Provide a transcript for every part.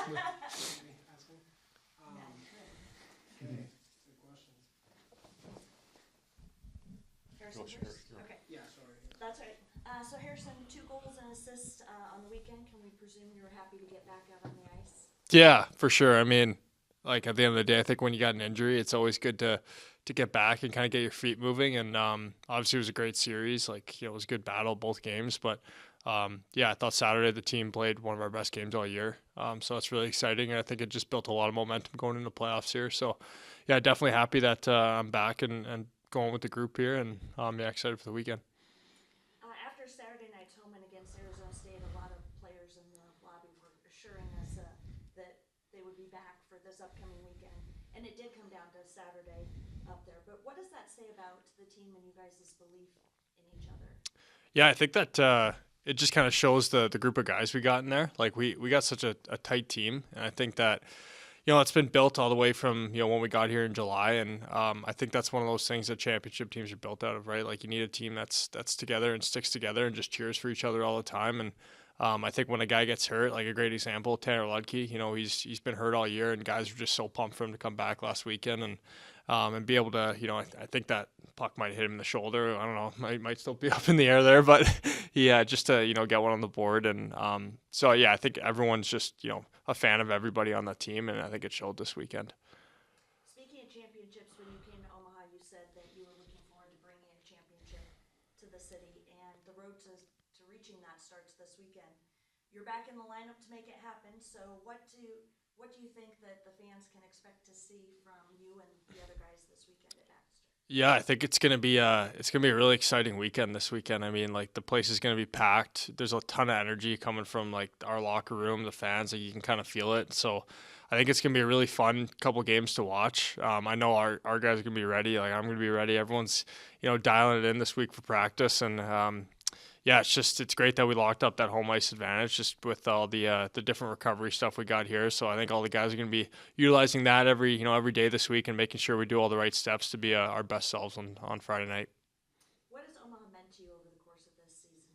Good questions. Harrison first? Okay. Yeah, sorry. That's right. So Harrison, 2 goals and assists on the weekend. Can we presume you were happy to get back out on the ice? Yeah, for sure. I mean, like at the end of the day, I think when you got an injury, it's always good to get back and kind of get your feet moving. And obviously, it was a great series. Like it was a good battle both games. But yeah, I thought Saturday the team played one of our best games all year. So that's really exciting, and I think it just built a lot of momentum going into playoffs here. So yeah, definitely happy that I'm back and going with the group here, and yeah, excited for the weekend. After Saturday night's home and against Arizona State, a lot of players in the lobby were assuring us that they would be back for this upcoming weekend. And it did come down to Saturday up there. But what does that say about the team and you guys' belief in each other? Yeah, I think that it just kind of shows the group of guys we got in there. Like we got such a tight team, and I think that it's been built all the way from when we got here in July, and I think that's one of those things that championship teams are built out of, right? Like you need a team that's together and sticks together and just cheers for each other all the time. And I think when a guy gets hurt, like a great example, Tanner Ludke, he's been hurt all year, and guys were just so pumped for him to come back last weekend and be able to, I think that puck might hit him in the shoulder. I don't know, might still be up in the air there, but yeah, just to get one on the board. And so yeah, I think everyone's just a fan of everybody on that team, and I think it showed this weekend. Speaking of championships, when you came to Omaha, you said that you were looking forward to bringing a championship to the city, and the road to reaching that starts this weekend. You're back in the lineup to make it happen. So what do you think that the fans can expect to see from you and the other guys this weekend at Baxter? Yeah, I think it's gonna be a really exciting weekend this weekend. I mean, like the place is gonna be packed. There's a ton of energy coming from like our locker room, the fans. Like you can kind of feel it. So I think it's gonna be a really fun couple games to watch. I know our guys are gonna be ready. Like I'm gonna be ready. Everyone's dialing it in this week for practice, and yeah, it's great that we locked up that home ice advantage just with all the different recovery stuff we got here. So I think all the guys are going to be utilizing that every day this week and making sure we do all the right steps to be our best selves on Friday night. What has Omaha meant to you over the course of this season?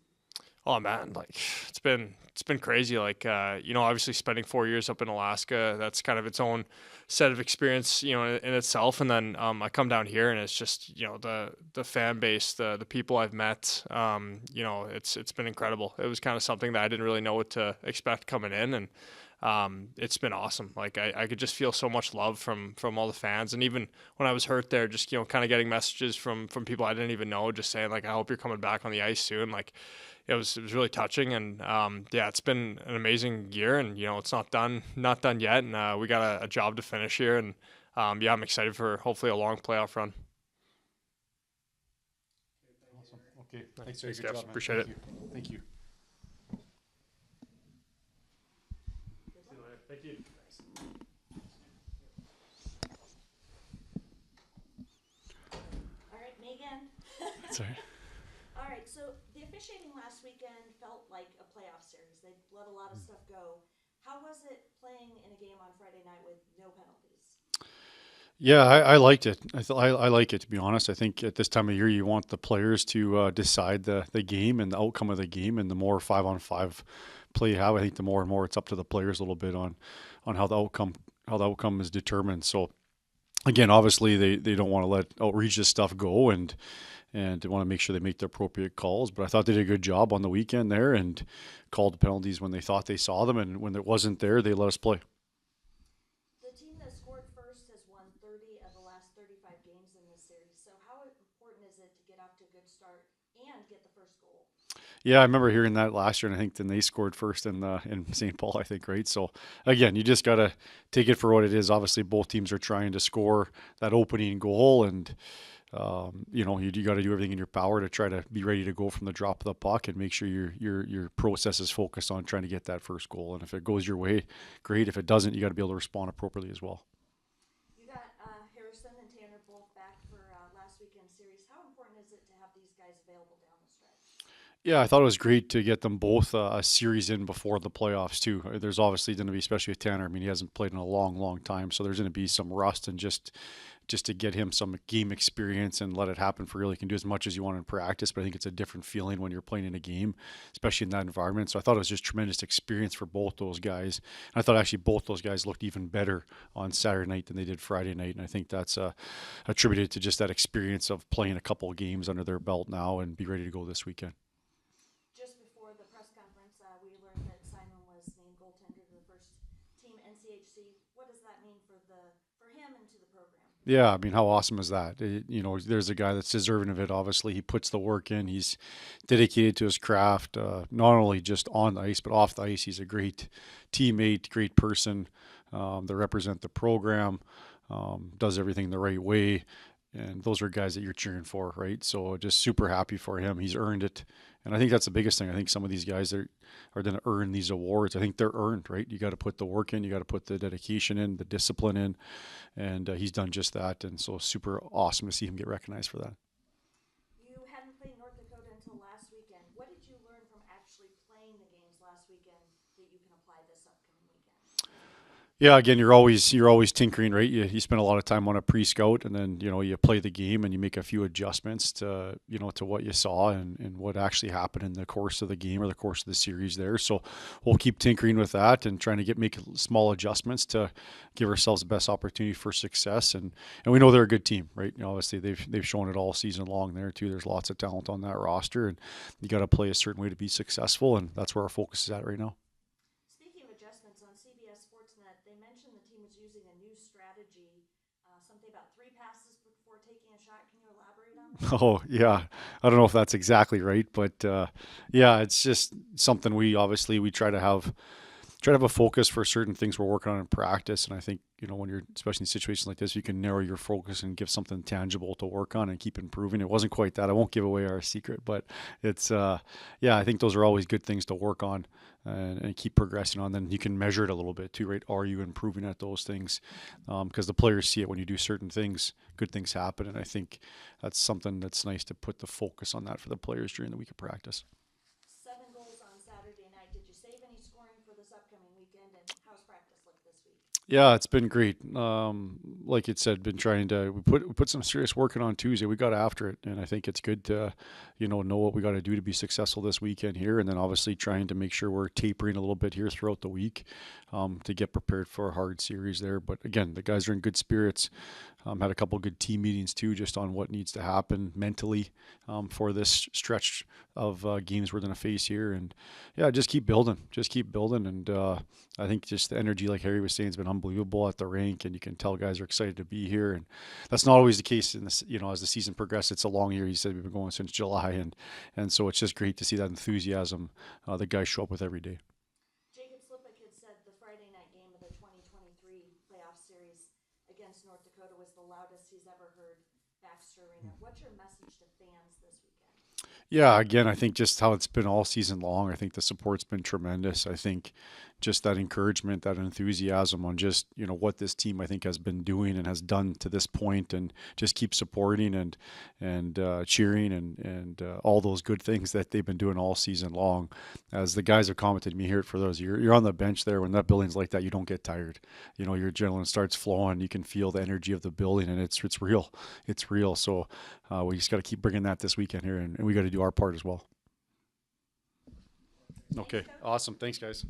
Oh man, like it's been crazy. Like obviously spending 4 years up in Alaska, that's kind of its own set of experience, in itself. And then I come down here, and it's just the fan base, the people I've met. It's been incredible. It was kind of something that I didn't really know what to expect coming in, and it's been awesome. Like I could just feel so much love from all the fans, and even when I was hurt there, just kind of getting messages from people I didn't even know, just saying like, I hope you're coming back on the ice soon. Like it was really touching, and yeah, it's been an amazing year, and it's not done yet, and we got a job to finish here, and yeah, I'm excited for hopefully a long playoff run. Awesome. Okay, thanks, Thanks, good Gav. job, man. Appreciate Thank it. you. Thank you. Thank you. All right, Megan. Sorry. All right, so the officiating last weekend felt like a playoff series. They let a lot of stuff go. How was it playing in a game on Friday night with no penalties? Yeah, I liked it. I like it, to be honest. I think at this time of year, you want the players to decide the game and the outcome of the game. And the more 5-on-5 play you have, I think the more and more it's up to the players a little bit on how the outcome is determined. So again, obviously they don't want to let outrageous stuff go, and they want to make sure they make the appropriate calls. But I thought they did a good job on the weekend there and called the penalties when they thought they saw them, and when it wasn't there, they let us play. The team that scored first has won 30 of the last 35 games in this series. So how important is it to get off to a good start and get the first goal? Yeah, I remember hearing that last year, and I think then they scored first in St. Paul, I think, right? So again, you just got to take it for what it is. Obviously, both teams are trying to score that opening goal, and you got to do everything in your power to try to be ready to go from the drop of the puck and make sure your process is focused on trying to get that first goal. And if it goes your way, great. If it doesn't, you got to be able to respond appropriately as well. You got Harrison and Tanner both back for last weekend's series. How important is it to have these guys available down the stretch? Yeah, I thought it was great to get them both a series in before the playoffs too. There's obviously going to be, especially with Tanner. I mean, he hasn't played in a long, long time, so there's going to be some rust, and just to get him some game experience and let it happen for real. You can do as much as you want in practice, but I think it's a different feeling when you're playing in a game, especially in that environment. So I thought it was just tremendous experience for both those guys. And I thought actually both those guys looked even better on Saturday night than they did Friday night, and I think that's attributed to just that experience of playing a couple of games under their belt now and be ready to go this weekend. Just before the press conference, we learned that Simon was named goaltender to the first team NCHC. What does that mean for him and to the program? Yeah, I mean, how awesome is that? There's a guy that's deserving of it. Obviously, he puts the work in. He's dedicated to his craft, not only just on the ice, but off the ice. He's a great teammate, great person that represent the program, does everything the right way. And those are guys that you're cheering for, right? So just super happy for him. He's earned it. And I think that's the biggest thing. I think some of these guys are going to earn these awards. I think they're earned, right? You got to put the work in, you got to put the dedication in, the discipline in, and he's done just that. And so super awesome to see him get recognized for that. You hadn't played North Dakota until last weekend. What did you learn from actually playing the games last weekend that you can apply this upcoming weekend? Yeah, again, you're always tinkering, right? You spend a lot of time on a pre-scout, and then you play the game and you make a few adjustments to what you saw and what actually happened in the course of the game or the course of the series there. So we'll keep tinkering with that and trying to make small adjustments to give ourselves the best opportunity for success. And we know they're a good team, right? Obviously they've shown it all season long there too. There's lots of talent on that roster, and you got to play a certain way to be successful, and that's where our focus is at right now. Speaking of adjustments, on CBS Sportsnet, they mentioned the team was using a new strategy, something about 3 passes before taking a shot. Can you elaborate on that? Oh yeah, I don't know if that's exactly right, but yeah, it's just something we try to have a focus for certain things we're working on in practice. And I think, when you're, especially in situations like this, you can narrow your focus and give something tangible to work on and keep improving. It wasn't quite that. I won't give away our secret, but it's, yeah, I think those are always good things to work on and keep progressing on. Then you can measure it a little bit too, right? Are you improving at those things? Because the players see it when you do certain things, good things happen. And I think that's something that's nice to put the focus on that for the players during the week of practice. 7 goals on Saturday night. Did you save any scoring for this upcoming weekend, and how's practice look this week? Yeah, it's been great. Like it said, been trying to we put some serious work in on Tuesday. We got after it, and I think it's good to know what we got to do to be successful this weekend here, and then obviously trying to make sure we're tapering a little bit here throughout the week to get prepared for a hard series there. But again, the guys are in good spirits. Had a couple good team meetings too, just on what needs to happen mentally for this stretch of games we're going to face here, and yeah, just keep building, and I think just the energy, like Harry was saying, has been unbelievable at the rink, and you can tell guys are excited to be here, and that's not always the case in this. As the season progresses, it's a long year. He said we've been going since July, and so it's just great to see that enthusiasm the guys show up with every day. Jacob Slippick had said the Friday night game of the 2023 playoff series against North Dakota was the loudest he's ever heard Baxter Arena. What's your message to fans this weekend? Yeah, again, I think just how it's been all season long. I think the support's been tremendous. I think just that encouragement, that enthusiasm on just what this team I think has been doing and has done to this point, and just keep supporting and cheering and all those good things that they've been doing all season long. As the guys have commented, me here for those, you're on the bench there when that building's like that, you don't get tired. Your adrenaline starts flowing. You can feel the energy of the building, and it's real. It's real. So we just got to keep bringing that this weekend here, and we got to do our part as well. Okay, awesome. Thanks, guys.